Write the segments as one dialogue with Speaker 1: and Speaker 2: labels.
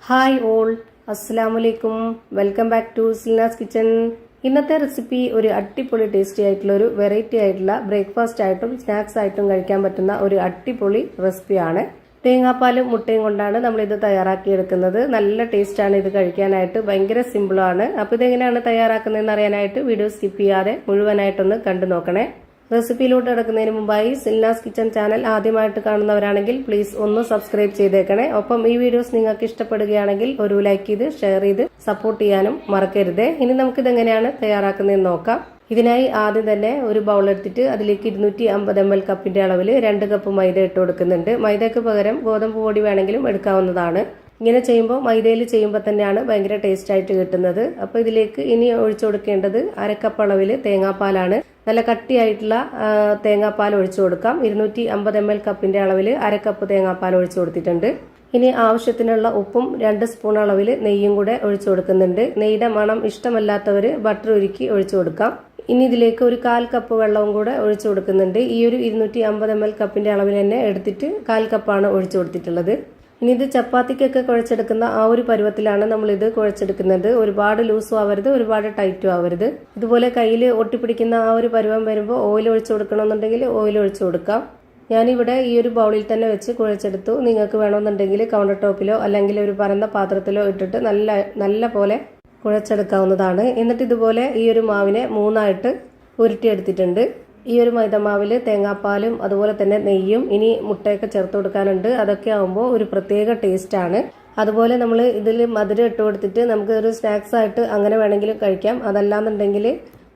Speaker 1: Hi all, അസ്സലാമലൈക്കും. Welcome back to Silnas kitchen. ഇന്നത്തെ recipe ഒരു അടിപൊളി ടേസ്റ്റി ആയിട്ടുള്ള ഒരു വെറൈറ്റി ആയിട്ടുള്ള ബ്രേക്ക്ഫാസ്റ്റ് ആയിട്ടും സ്നാക്സ് ആയിട്ടും കഴിക്കാൻ പറ്റുന്ന ഒരു അടിപൊളി റെസിപ്പിയാണ്. തേങ്ങാപ്പാലും മുട്ടയും കൊണ്ടാണ് നമ്മൾ ഇത് തയ്യാറാക്കിയെടുക്കുന്നത്. നല്ല ടേസ്റ്റാണ് ഇത് കഴിക്കാനായിട്ട്, ഭയങ്കര സിമ്പിളാണ്. അപ്പോൾ ഇതെങ്ങനെയാണ് തയ്യാറാക്കുന്നതെന്ന് അറിയാനായിട്ട് വീഡിയോ സ്കിപ്പ് ചെയ്യാതെ മുഴുവനായിട്ടൊന്ന് കണ്ടു നോക്കണേ. റെസിപ്പിയിലോട്ട് കിടക്കുന്നതിന് മുമ്പായി സിൽനാസ് കിച്ചൺ ചാനൽ ആദ്യമായിട്ട് കാണുന്നവരാണെങ്കിൽ പ്ലീസ് ഒന്ന് സബ്സ്ക്രൈബ് ചെയ്തേക്കണേ. ഒപ്പം ഈ വീഡിയോസ് നിങ്ങൾക്ക് ഇഷ്ടപ്പെടുകയാണെങ്കിൽ ഒരു ലൈക്ക് ചെയ്ത് ഷെയർ ചെയ്ത് സപ്പോർട്ട് ചെയ്യാനും മറക്കരുത്. ഇനി നമുക്കിത് എങ്ങനെയാണ് തയ്യാറാക്കുന്നതെന്ന് നോക്കാം. ഇതിനായി ആദ്യം തന്നെ ഒരു ബൗൾ എടുത്തിട്ട് അതിലേക്ക് 250 ml കപ്പിന്റെ അളവിൽ 2 കപ്പ് മൈദ ഇട്ട് കൊടുക്കുന്നുണ്ട്. മൈദയ്ക്ക് പകരം ഗോതമ്പ് പൊടി വേണമെങ്കിലും എടുക്കാവുന്നതാണ്. ഇങ്ങനെ ചെയ്യുമ്പോൾ മൈദയിൽ ചെയ്യുമ്പോൾ തന്നെയാണ് ഭയങ്കര ടേസ്റ്റ് ആയിട്ട് കിട്ടുന്നത്. അപ്പോൾ ഇതിലേക്ക് ഇനി ഒഴിച്ചു കൊടുക്കേണ്ടത് 1/2 കപ്പ് അളവിൽ തേങ്ങാപ്പാലാണ്. നല്ല കട്ടിയായിട്ടുള്ള തേങ്ങാപ്പാൽ ഒഴിച്ചു കൊടുക്കാം. 250 ml കപ്പിന്റെ അളവിൽ 1/2 കപ്പ് തേങ്ങാപ്പാൽ ഒഴിച്ചു കൊടുത്തിട്ടുണ്ട്. ഇനി ആവശ്യത്തിനുള്ള ഉപ്പും 2 സ്പൂൺ അളവിൽ നെയ്യും കൂടെ ഒഴിച്ചു കൊടുക്കുന്നുണ്ട്. നെയ്യുടെ മണം ഇഷ്ടമല്ലാത്തവർ ബട്ടർ ഉരുക്കി ഒഴിച്ചു കൊടുക്കാം. ഇനി ഇതിലേക്ക് ഒരു 1/4 കപ്പ് വെള്ളവും കൂടെ ഒഴിച്ചു കൊടുക്കുന്നുണ്ട്. ഈ ഒരു 250 ml കപ്പിന്റെ അളവിൽ തന്നെ എടുത്തിട്ട് 1/4 കപ്പാണ് ഒഴിച്ചു കൊടുത്തിട്ടുള്ളത്. ഇനി ഇത് ചപ്പാത്തിക്കൊക്കെ കുഴച്ചെടുക്കുന്ന ആ ഒരു പരുവത്തിലാണ് നമ്മൾ ഇത് കുഴച്ചെടുക്കുന്നത്. ഒരുപാട് ലൂസും ആവരുത്, ഒരുപാട് ടൈറ്റും ആവരുത്. ഇതുപോലെ കയ്യിൽ ഒട്ടിപ്പിടിക്കുന്ന ആ ഒരു പരുവം വരുമ്പോൾ ഓയിൽ ഒഴിച്ചു കൊടുക്കണമെന്നുണ്ടെങ്കിൽ ഓയിൽ ഒഴിച്ചു കൊടുക്കാം. ഞാനിവിടെ ഈ ഒരു ബൗളിൽ തന്നെ വെച്ച് കുഴച്ചെടുത്തു. നിങ്ങൾക്ക് വേണമെന്നുണ്ടെങ്കിൽ കൗണ്ടർ ടോപ്പിലോ അല്ലെങ്കിൽ ഒരു പരന്ന പാത്രത്തിലോ ഇട്ടിട്ട് നല്ല പോലെ കുഴച്ചെടുക്കാവുന്നതാണ്. എന്നിട്ട് ഇതുപോലെ ഈ ഒരു മാവിനെ 3ആയിട്ട് ഉരുട്ടിയെടുത്തിട്ടുണ്ട്. ഈ ഒരു മൈദമാവിൽ തേങ്ങാപ്പാലും അതുപോലെ തന്നെ നെയ്യും ഇനി മുട്ടയൊക്കെ ചേർത്ത് കൊടുക്കാനുണ്ട്. അതൊക്കെ ആകുമ്പോൾ ഒരു പ്രത്യേക ടേസ്റ്റാണ്. അതുപോലെ നമ്മൾ ഇതിൽ മധുരം ഇട്ട് കൊടുത്തിട്ട് നമുക്ക് ഒരു സ്നാക്സ് ആയിട്ട് അങ്ങനെ വേണമെങ്കിലും കഴിക്കാം. അതല്ലാന്നുണ്ടെങ്കിൽ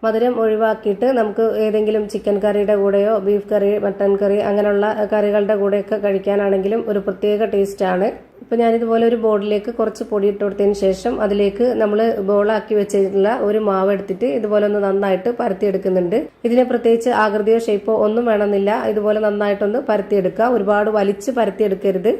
Speaker 1: മധുരം ഒഴിവാക്കിയിട്ട് നമുക്ക് ഏതെങ്കിലും ചിക്കൻ കറിയുടെ കൂടെയോ ബീഫ് കറി, മട്ടൻ കറി അങ്ങനെയുള്ള കറികളുടെ കൂടെയൊക്കെ കഴിക്കാനാണെങ്കിലും ഒരു പ്രത്യേക ടേസ്റ്റാണ്. ഇപ്പം ഞാനിതുപോലെ ഒരു ബോളിലേക്ക് കുറച്ച് പൊടി ഇട്ട് കൊടുത്തതിന് ശേഷം അതിലേക്ക് നമ്മൾ ബോളാക്കി വെച്ചിട്ടുള്ള ഒരു മാവ് എടുത്തിട്ട് ഇതുപോലെ ഒന്ന് നന്നായിട്ട് പരത്തിയെടുക്കുന്നുണ്ട്. ഇതിന് പ്രത്യേകിച്ച് ആകൃതിയോ ഷേപ്പോ ഒന്നും വേണമെന്നില്ല. ഇതുപോലെ നന്നായിട്ടൊന്ന് പരത്തിയെടുക്കുക. ഒരുപാട് വലിച്ച് പരത്തിയെടുക്കരുത്.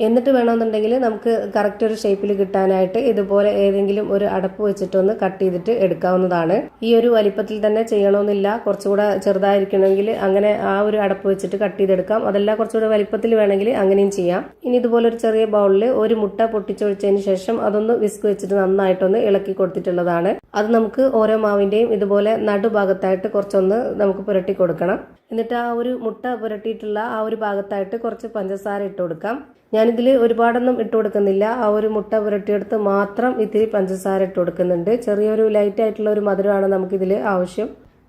Speaker 1: എന്നിട്ട് വേണമെന്നുണ്ടെങ്കിൽ നമുക്ക് കറക്റ്റ് ഒരു ഷേപ്പിൽ കിട്ടാനായിട്ട് ഇതുപോലെ ഏതെങ്കിലും ഒരു അടപ്പ് വെച്ചിട്ടൊന്ന് കട്ട് ചെയ്തിട്ട് എടുക്കാവുന്നതാണ്. ഈ ഒരു വലിപ്പത്തിൽ തന്നെ ചെയ്യണമെന്നില്ല. കുറച്ചുകൂടെ ചെറുതായിരിക്കണമെങ്കിൽ അങ്ങനെ ആ ഒരു അടപ്പ് വെച്ചിട്ട് കട്ട് ചെയ്തെടുക്കാം. അതല്ല കുറച്ചുകൂടെ വലിപ്പത്തിൽ വേണമെങ്കിൽ അങ്ങനെയും ചെയ്യാം. ഇനി ഇതുപോലെ ഒരു ചെറിയ ബൗളിൽ ഒരു മുട്ട പൊട്ടിച്ചൊഴിച്ചതിന് ശേഷം അതൊന്ന് വിസ്ക് വെച്ചിട്ട് നന്നായിട്ടൊന്ന് ഇളക്കി കൊടുത്തിട്ടുള്ളതാണ്. അത് നമുക്ക് ഓരോ മാവിന്റെയും ഇതുപോലെ നടുഭാഗത്തായിട്ട് കുറച്ചൊന്ന് നമുക്ക് പുരട്ടി കൊടുക്കണം. എന്നിട്ട് ആ ഒരു മുട്ട പുരട്ടിയിട്ടുള്ള ആ ഒരു ഭാഗത്തായിട്ട് കുറച്ച് പഞ്ചസാര ഇട്ട് കൊടുക്കാം. ഞാനിതിൽ ഒരുപാടൊന്നും ഇട്ട് കൊടുക്കുന്നില്ല. ആ ഒരു മുട്ട പുരട്ടിയെടുത്ത് മാത്രം ഇത്തിരി പഞ്ചസാര ഇട്ട് കൊടുക്കുന്നുണ്ട്. ചെറിയൊരു ലൈറ്റ് ആയിട്ടുള്ള ഒരു മധുരമാണ് നമുക്കിതിൽ ആവശ്യം.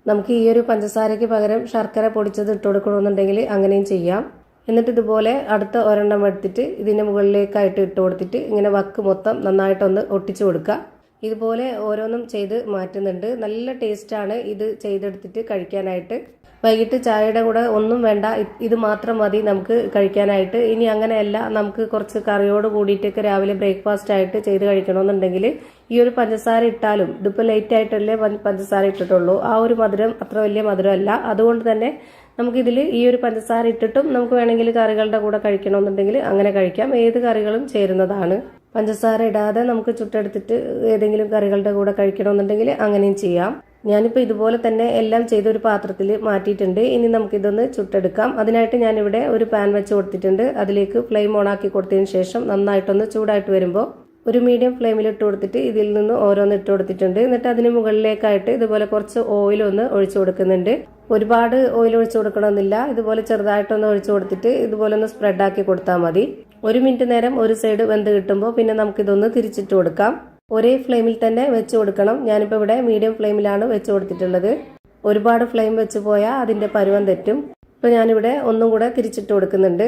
Speaker 1: നമുക്ക് ഈ ഒരു പഞ്ചസാരയ്ക്ക് പകരം ശർക്കര പൊടിച്ചത് ഇട്ട് കൊടുക്കണമെന്നുണ്ടെങ്കിൽ അങ്ങനെയും ചെയ്യാം. എന്നിട്ട് ഇതുപോലെ അടുത്ത ഒരെണ്ണം എടുത്തിട്ട് ഇതിന്റെ മുകളിലേക്കായിട്ട് ഇട്ട് കൊടുത്തിട്ട് ഇങ്ങനെ വക്ക് മൊത്തം നന്നായിട്ടൊന്ന് ഒട്ടിച്ചു കൊടുക്കുക. ഇതുപോലെ ഓരോന്നും ചെയ്ത് മാറ്റുന്നുണ്ട്. നല്ല ടേസ്റ്റാണ് ഇത് ചെയ്തെടുത്തിട്ട് കഴിക്കാനായിട്ട്. വൈകിട്ട് ചായയുടെ കൂടെ ഒന്നും വേണ്ട, ഇത് മാത്രം മതി നമുക്ക് കഴിക്കാനായിട്ട്. ഇനി അങ്ങനെയല്ല, നമുക്ക് കുറച്ച് കറിയോട് കൂടിയിട്ടൊക്കെ രാവിലെ ബ്രേക്ക്ഫാസ്റ്റ് ആയിട്ട് ചെയ്ത് കഴിക്കണമെന്നുണ്ടെങ്കിൽ ഈ ഒരു പഞ്ചസാര ഇട്ടാലും, ഇതിപ്പോൾ ലേറ്റ് ആയിട്ടല്ലേ പഞ്ചസാര ഇട്ടിട്ടുള്ളൂ, ആ ഒരു മധുരം അത്ര വലിയ മധുരമല്ല. അതുകൊണ്ട് തന്നെ നമുക്കിതിൽ ഈ ഒരു പഞ്ചസാര ഇട്ടിട്ടും നമുക്ക് വേണമെങ്കിൽ കറികളുടെ കൂടെ കഴിക്കണമെന്നുണ്ടെങ്കിൽ അങ്ങനെ കഴിക്കാം. ഏത് കറികളും ചേരുന്നതാണ്. പഞ്ചസാര ഇടാതെ നമുക്ക് ചുട്ടെടുത്തിട്ട് ഏതെങ്കിലും കറികളുടെ കൂടെ കഴിക്കണമെന്നുണ്ടെങ്കിൽ അങ്ങനെയും ചെയ്യാം. ഞാനിപ്പോൾ ഇതുപോലെ തന്നെ എല്ലാം ചെയ്തൊരു പാത്രത്തിൽ മാറ്റിയിട്ടുണ്ട്. ഇനി നമുക്കിതൊന്ന് ചുട്ടെടുക്കാം. അതിനായിട്ട് ഞാനിവിടെ ഒരു പാൻ വെച്ച് കൊടുത്തിട്ടുണ്ട്. അതിലേക്ക് ഫ്ലെയിം ഓണാക്കി കൊടുത്തതിന് ശേഷം നന്നായിട്ടൊന്ന് ചൂടായിട്ട് വരുമ്പോൾ ഒരു മീഡിയം ഫ്ലെയിമിൽ ഇട്ട് കൊടുത്തിട്ട് ഇതിൽ നിന്ന് ഓരോന്ന് ഇട്ട് കൊടുത്തിട്ടുണ്ട്. എന്നിട്ട് അതിന് മുകളിലേക്കായിട്ട് ഇതുപോലെ കുറച്ച് ഓയിൽ ഒന്ന് ഒഴിച്ചു കൊടുക്കുന്നുണ്ട്. ഒരുപാട് ഓയിൽ ഒഴിച്ചു കൊടുക്കണമെന്നില്ല. ഇതുപോലെ ചെറുതായിട്ടൊന്ന് ഒഴിച്ചു കൊടുത്തിട്ട് ഇതുപോലെ ഒന്ന് സ്പ്രെഡ് ആക്കി കൊടുത്താൽ മതി. 1 മിനിറ്റ് നേരം ഒരു സൈഡ് വെന്ത് കിട്ടുമ്പോൾ പിന്നെ നമുക്കിതൊന്ന് തിരിച്ചിട്ട് കൊടുക്കാം. ഒരേ ഫ്ലെയിമിൽ തന്നെ വെച്ച് കൊടുക്കണം. ഞാനിപ്പോൾ ഇവിടെ മീഡിയം ഫ്ലെയിമിലാണ് വെച്ച് കൊടുത്തിട്ടുള്ളത്. ഒരുപാട് ഫ്ലെയിം വെച്ച് പോയാൽ അതിന്റെ പരുവം തെറ്റും. ഇപ്പോൾ ഞാനിവിടെ ഒന്നും കൂടെ തിരിച്ചിട്ട് കൊടുക്കുന്നുണ്ട്.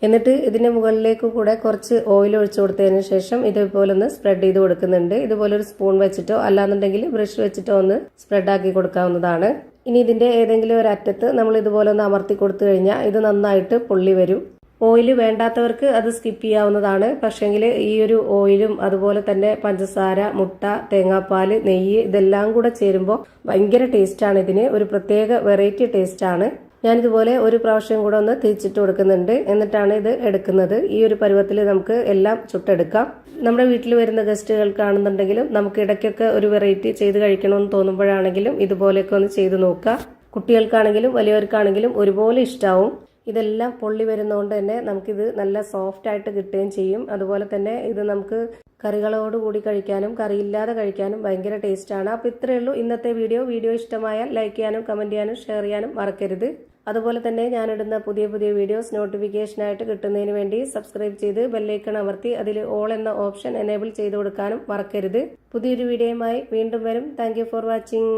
Speaker 1: എന്നിട്ട് ഇതിന്റെ മുകളിലേക്ക് കൂടെ കുറച്ച് ഓയിൽ ഒഴിച്ചു കൊടുത്തതിന് ശേഷം ഇതുപോലെ ഒന്ന് സ്പ്രെഡ് ചെയ്ത് കൊടുക്കുന്നുണ്ട്. ഇതുപോലെ ഒരു സ്പൂൺ വെച്ചിട്ടോ അല്ലാന്നുണ്ടെങ്കിൽ ബ്രഷ് വെച്ചിട്ടോ ഒന്ന് സ്പ്രെഡ് ആക്കി കൊടുക്കാവുന്നതാണ്. ഇനി ഇതിന്റെ ഏതെങ്കിലും ഒരു അറ്റത്ത് നമ്മൾ ഇതുപോലെ ഒന്ന് അമർത്തി കൊടുത്തു കഴിഞ്ഞാൽ ഇത് നന്നായിട്ട് പൊള്ളി വരും. ഓയിൽ വേണ്ടാത്തവർക്ക് അത് സ്കിപ്പ് ചെയ്യാവുന്നതാണ്. പക്ഷെങ്കിൽ ഈ ഒരു ഓയിലും അതുപോലെ തന്നെ പഞ്ചസാര, മുട്ട, തേങ്ങാപ്പാൽ, നെയ്യ് ഇതെല്ലാം കൂടെ ചേരുമ്പോൾ ഭയങ്കര ടേസ്റ്റാണ്. ഇതിന് ഒരു പ്രത്യേക വെറൈറ്റി ടേസ്റ്റാണ്. ഞാനിതുപോലെ ഒരു പ്രാവശ്യം കൂടെ ഒന്ന് തിരിച്ചിട്ട് കൊടുക്കുന്നുണ്ട്. എന്നിട്ടാണ് ഇത് എടുക്കുന്നത്. ഈ ഒരു പരുവത്തിൽ നമുക്ക് എല്ലാം ചുട്ടെടുക്കാം. നമ്മുടെ വീട്ടിൽ വരുന്ന ഗസ്റ്റുകൾക്കാണെന്നുണ്ടെങ്കിലും നമുക്ക് ഇടയ്ക്കൊക്കെ ഒരു വെറൈറ്റി ചെയ്ത് കഴിക്കണമെന്ന് തോന്നുമ്പോഴാണെങ്കിലും ഇതുപോലെയൊക്കെ ഒന്ന് ചെയ്ത് നോക്കുക. കുട്ടികൾക്കാണെങ്കിലും വലിയവർക്കാണെങ്കിലും ഒരുപോലെ ഇഷ്ടാവും. ഇതെല്ലാം പൊള്ളി വരുന്നതുകൊണ്ട് തന്നെ നമുക്കിത് നല്ല സോഫ്റ്റ് ആയിട്ട് കിട്ടുകയും ചെയ്യും. അതുപോലെ തന്നെ ഇത് നമുക്ക് കറികളോട് കൂടി കഴിക്കാനും കറിയില്ലാതെ കഴിക്കാനും ഭയങ്കര ടേസ്റ്റാണ്. അപ്പോൾ ഇത്രയേ ഉള്ളൂ ഇന്നത്തെ വീഡിയോ ഇഷ്ടമായാൽ ലൈക്ക് ചെയ്യാനും കമൻറ്റ് ചെയ്യാനും ഷെയർ ചെയ്യാനും മറക്കരുത്. അതുപോലെ തന്നെ ഞാനിടുന്ന പുതിയ വീഡിയോസ് നോട്ടിഫിക്കേഷനായിട്ട് കിട്ടുന്നതിന് വേണ്ടി സബ്സ്ക്രൈബ് ചെയ്ത് ബെല്ലൈക്കൺ അമർത്തി അതിൽ ഓൾ എന്ന ഓപ്ഷൻ എനേബിൾ ചെയ്ത് കൊടുക്കാനും മറക്കരുത്. പുതിയൊരു വീഡിയോയുമായി വീണ്ടും വരും. Thank you for watching.